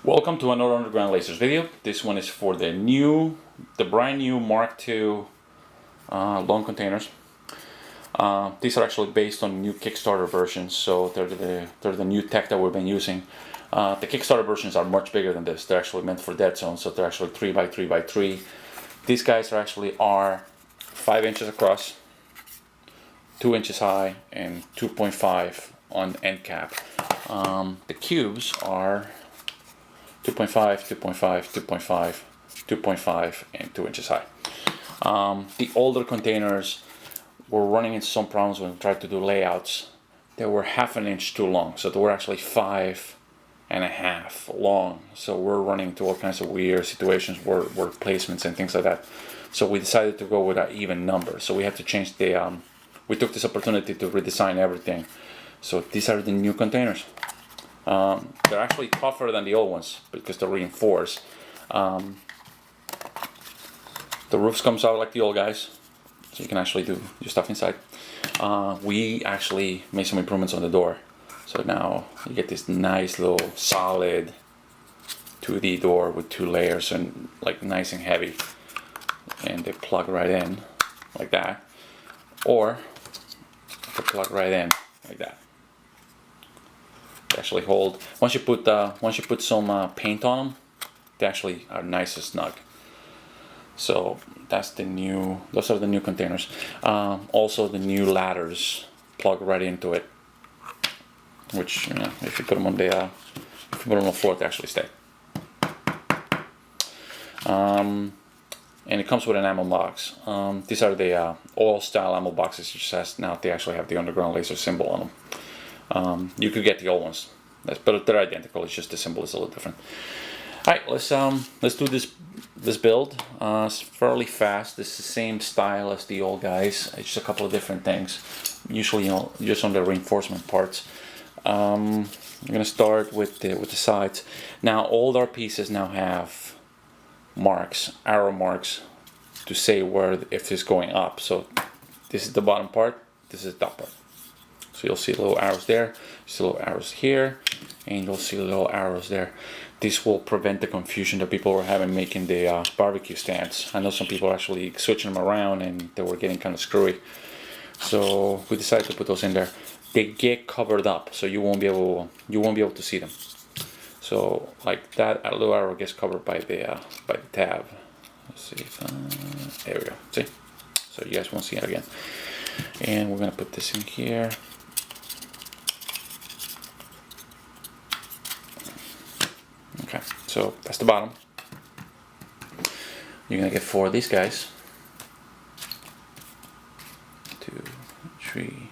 Welcome to another underground lasers video. This one is for the brand new Mark II long containers. These are actually based on new Kickstarter versions, so they're the new tech that we've been using. The Kickstarter versions are much bigger than this. They're actually meant for dead zones, so they're actually 3x3x3. These guys are 5 inches across, 2 inches high, and 2.5 on end cap. The cubes are 2.5, 2.5, 2.5, 2.5, and 2 inches high. The older containers were running into some problems when we tried to do layouts. They were half an inch too long, so they were actually 5.5 long. So we're running into all kinds of weird situations, word placements and things like that. So we decided to go with an even number. So we had to change the. We took this opportunity to redesign everything. So these are the new containers. They're actually tougher than the old ones because they're reinforced. The roofs comes out like the old guys, so you can actually do your stuff inside. We actually made some improvements on the door, so now you get this nice little solid 2D door with 2 layers and like nice and heavy, and they plug right in like that, or they plug right in like that. They actually hold. Once you put some paint on them, they actually are nice and snug. So that's the new. Those are the new containers. Also, the new ladders plug right into it. Which, you know, if you put them on the floor, they actually stay. And it comes with an ammo box. These are the oil style ammo boxes. It just has, now they actually have the underground laser symbol on them. You could get the old ones, but they're identical. It's just the symbol is a little different. All right, let's do this build. It's fairly fast. This is the same style as the old guys. It's just a couple of different things. Usually, you know, just on the reinforcement parts. I'm gonna start with the sides. Now, all our pieces now have marks, arrow marks, to say where if it's going up. So this is the bottom part. This is the top part. So you'll see little arrows there, you see little arrows here, and you'll see little arrows there. This will prevent the confusion that people were having making the barbecue stands. I know some people are actually switching them around and they were getting kind of screwy. So we decided to put those in there. They get covered up, so you won't be able to see them. So like that little arrow gets covered by the tab. Let's see if, there we go. See? So you guys won't see it again. And we're gonna put this in here. Okay, so that's the bottom. You're gonna get 4 of these guys. 2, 3,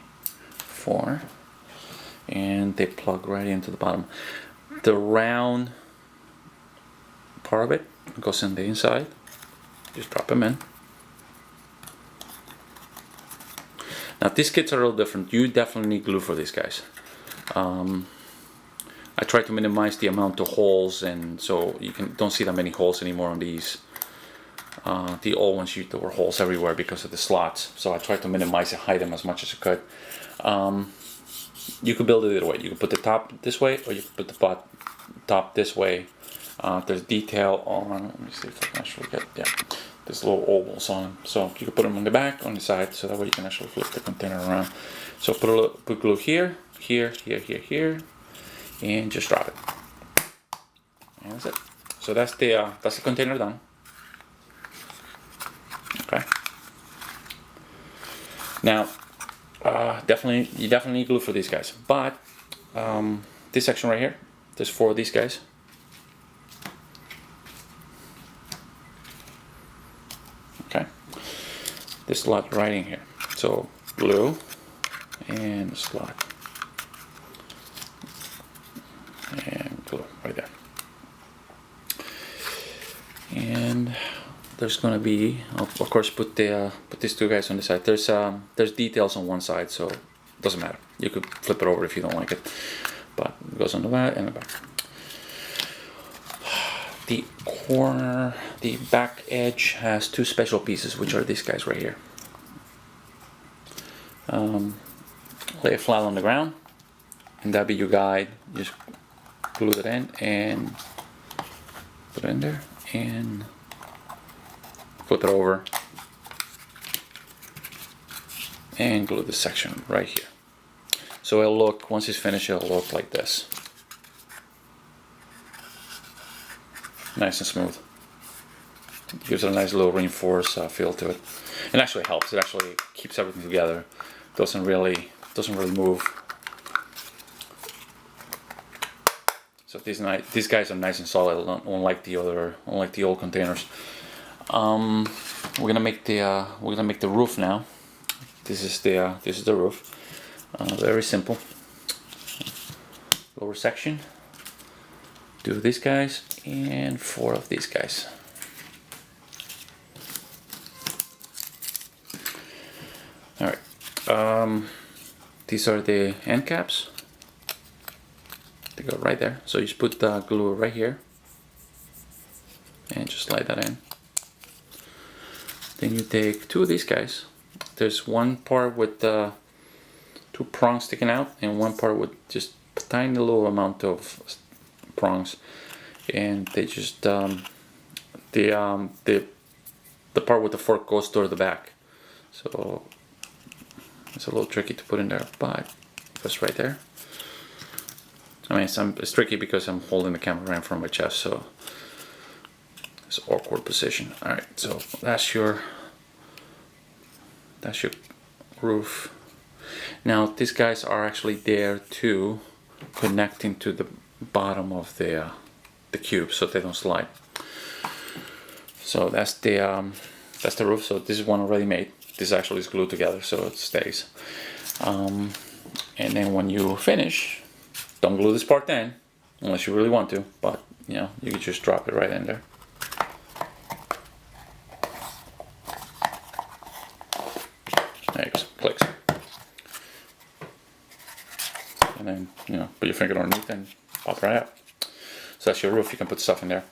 4, and they plug right into the bottom. The round part of it goes in the inside. Just drop them in. Now these kits are a little different. You definitely need glue for these guys. I try to minimize the amount of holes, and so you don't see that many holes anymore on these. The old ones, there were holes everywhere because of the slots. So I try to minimize and hide them as much as I could. You could build it either way. You could put the top this way, or you could put the top this way. There's detail on. Let me see if I can actually get there's little ovals on them. So you can put them on the back, on the side, so that way you can actually flip the container around. So put glue here, here, here, here, here. And just drop it. And that's it. So that's the container done. Okay. Now, you definitely need glue for these guys. But this section right here, there's 4 of these guys. Okay. This slot right in here. So glue and slot. And glue right there. And there's gonna be, of course, put these 2 guys on the side. There's details on one side, so it doesn't matter. You could flip it over if you don't like it, but it goes on the back and the back. The corner, the back edge has 2 special pieces, which are these guys right here. Lay it flat on the ground, and that'll be your guide. Just glue it in and Put it in there and flip it over and glue this section right here. So it'll look, once it's finished, it'll look like this. Nice and smooth. It gives it a nice little reinforced feel to it. It actually helps. It actually keeps everything together. Doesn't really move. So these guys are nice and solid, unlike the old containers. We're gonna make the roof now. This is the roof. Very simple. Lower section. 2 of these guys and 4 of these guys. All right. These are the end caps. They go right there. So you just put the glue right here and just slide that in. Then you take 2 of these guys. There's one part with 2 prongs sticking out and one part with just a tiny little amount of prongs, and they just the part with the fork goes toward the back, so it's a little tricky to put in there, but it goes right there. I mean, it's tricky because I'm holding the camera right in front of my chest, so it's an awkward position. All right, so that's your roof. Now these guys are actually there to connecting to the bottom of the cube, so they don't slide. So that's the roof. So this is one already made. This actually is glued together, so it stays. And then when you finish, don't glue this part in, unless you really want to. But you know, you can just drop it right in there. There it goes. Clicks. And then, you know, put your finger underneath and pop right out. So that's your roof. You can put stuff in there.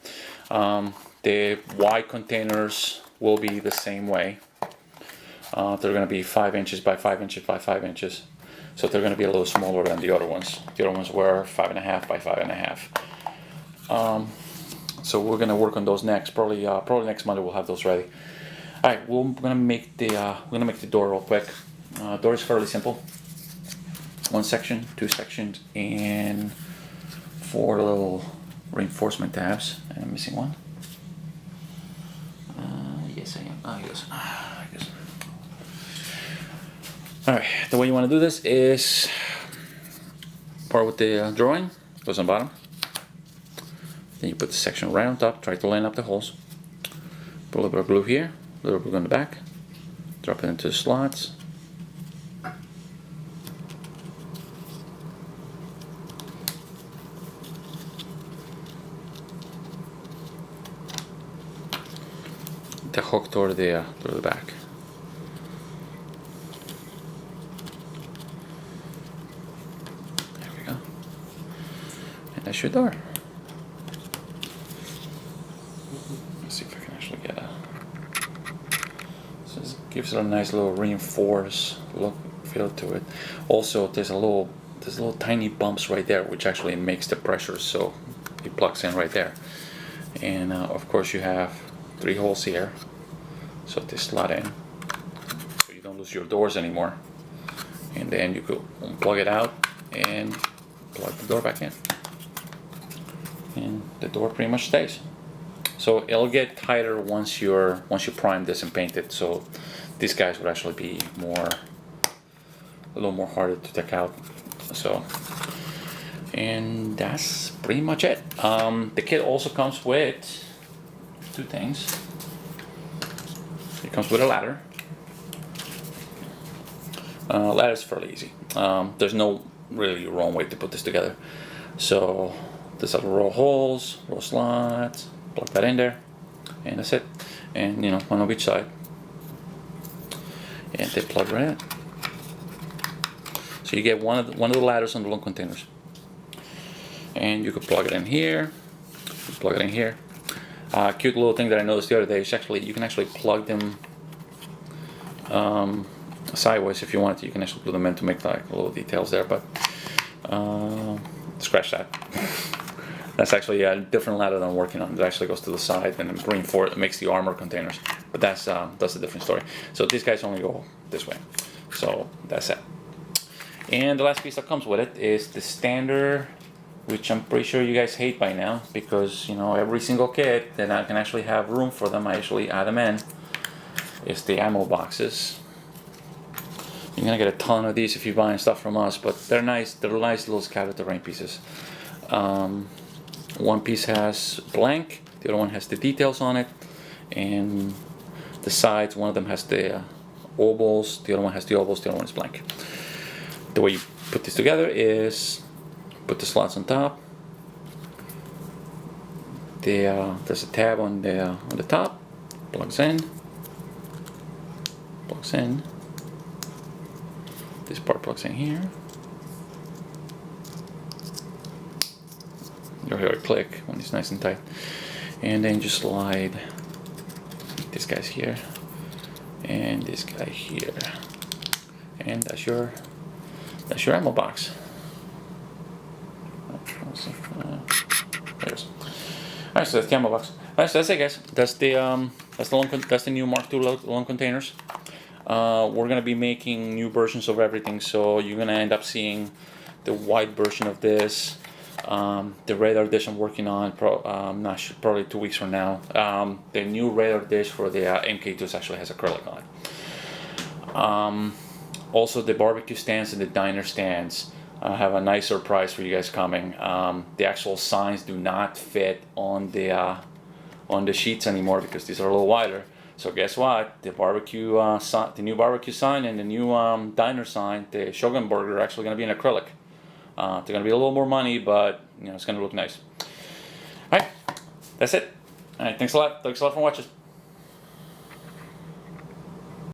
The wide containers will be the same way. They're going to be 5 inches by 5 inches by 5 inches. So they're going to be a little smaller than the other ones. The other ones were 5.5 by 5.5. So we're going to work on those next. Probably next Monday we'll have those ready. All right, we're going to make the door real quick. Door is fairly simple. 1 section, 2 sections, and 4 little reinforcement tabs. And I'm missing one. Yes, I am. Oh, yes. I guess. All right. The way you want to do this is part with the drawing goes on bottom. Then you put the section right on top. Try to line up the holes. Put a little bit of glue here, a little glue on the back. Drop it into the slots. The hook toward the back. There we go. And that's your door. Let's see if I can actually get a. So this gives it a nice little reinforced look, feel to it. Also, there's little tiny bumps right there, which actually makes the pressure, so it plugs in right there. And of course, you have 3 holes here, so they slot in, so you don't lose your doors anymore. And then you could plug it out and plug the door back in, and the door pretty much stays. So it'll get tighter once you prime this and paint it. So these guys would actually be a little more harder to take out. So, and that's pretty much it. The kit also comes with 2 things. It comes with a ladder. Ladder is fairly easy. There's no really wrong way to put this together. So there's a row of holes, row of slots. Plug that in there, and that's it. And you know, one on each side, and they plug right in. So you get one of the ladders on the long containers, and you could plug it in here. Plug it in here. Cute little thing that I noticed the other day is you can actually plug them sideways if you want to. You can actually glue them in to make like little details there, but scratch that. That's actually a different ladder than I'm working on. It actually goes to the side and then reinforce, it makes the armor containers. But that's a different story. So these guys only go this way. So that's it. And the last piece that comes with it is the standard, which I'm pretty sure you guys hate by now, because you know every single kit that I can actually have room for them, I actually add them in. Is the ammo boxes. You're gonna get a ton of these if you're buying stuff from us, but they're nice. They're nice little scattered terrain pieces. One piece has blank, the other one has the details on it, and the sides. One of them has the ovals, the other one has the ovals, the other one is blank. The way you put this together is put the slots on top. There's a tab on the top. Plugs in. Plugs in. This part plugs in here. You'll hear it click when it's nice and tight. And then just slide this guy's here and this guy here. And that's your ammo box. There it is. Alright, so that's the ammo box. Alright, so that's it, guys. That's the new Mark II long containers. We're gonna be making new versions of everything, so you're gonna end up seeing the white version of this, the radar dish I'm working on, probably 2 weeks from now. The new radar dish for the MKIIs actually has acrylic on it. Also, the barbecue stands and the diner stands have a nice surprise for you guys coming. The actual signs do not fit on the sheets anymore because these are a little wider. So guess what? The new barbecue sign and the new diner sign, the Shogun Burger, are actually going to be in acrylic. They're going to be a little more money, but you know it's going to look nice. All right, that's it. All right, thanks a lot. Thanks a lot for watching.